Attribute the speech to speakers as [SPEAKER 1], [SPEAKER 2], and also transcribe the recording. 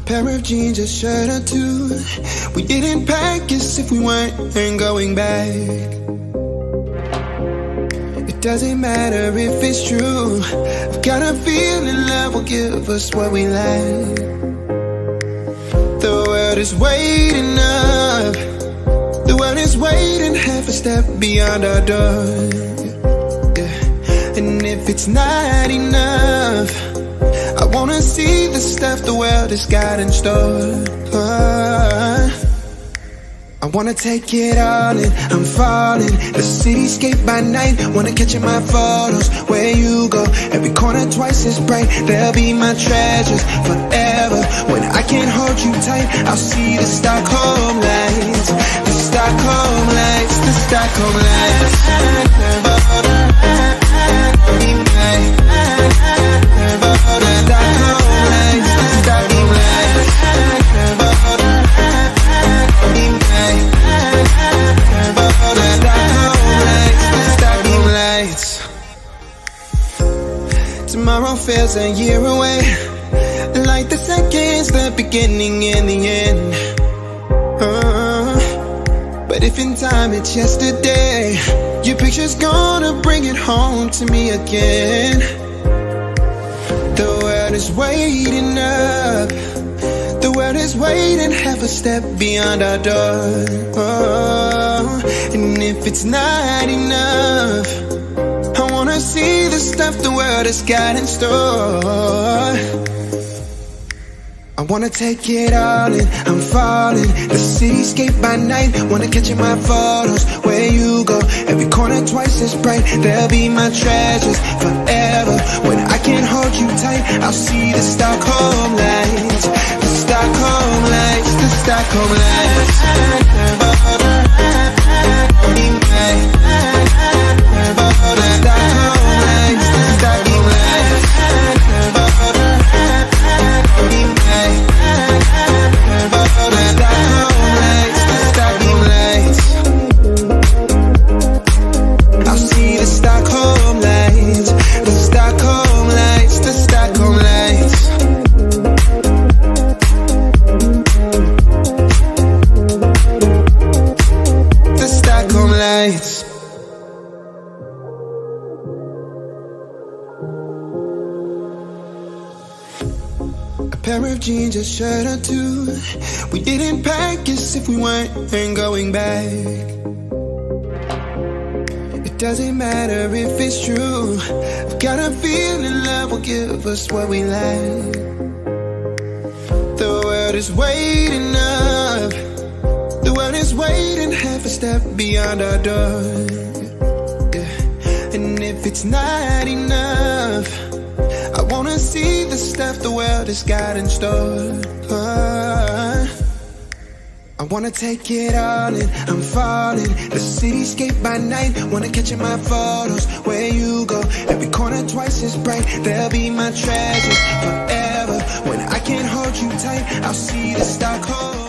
[SPEAKER 1] Pair of jeans, a shirt or two. We didn't pack as if we weren't going back. It doesn't matter if it's true. I've got a feeling love will give us what we like. The world is waiting up. The world is waiting half a step beyond our door. Yeah. And if it's not enough, I wanna see the stuff the world has got in store. I wanna take it all in, I'm falling. The cityscape by night, wanna catch in my photos. Where you go, every corner twice as bright. They'll be my treasures forever. When I can't hold you tight, I'll see the Stockholm lights. The Stockholm lights, the Stockholm lights. Tomorrow feels a year away, like the seconds, the beginning and the end. But if in time it's yesterday, your picture's gonna bring it home to me again. The world is waiting up. The world is waiting half a step beyond our door. And if it's not enough, I wanna see the stuff the world has got in store. I wanna take it all in, I'm falling. The cityscape by night, wanna catch in my photos. Where you go, every corner twice as bright. They'll be my treasures forever. When I can't hold you tight, I'll see the Stockholm lights. The Stockholm lights, the Stockholm lights. A pair of jeans, a shirt or two. We didn't pack as if we weren't going back. It doesn't matter if it's true. I've got a feeling love will give us what we like. The world is waiting up. The world is waiting half a step beyond our door. Yeah. And if it's not enough, I wanna see the stuff the world has got in store. I wanna take it all in, I'm falling. The cityscape by night, wanna catch in my photos. Where you go, every corner twice as bright. They'll be my treasures forever. When I can't hold you tight, I'll see the Stockholm.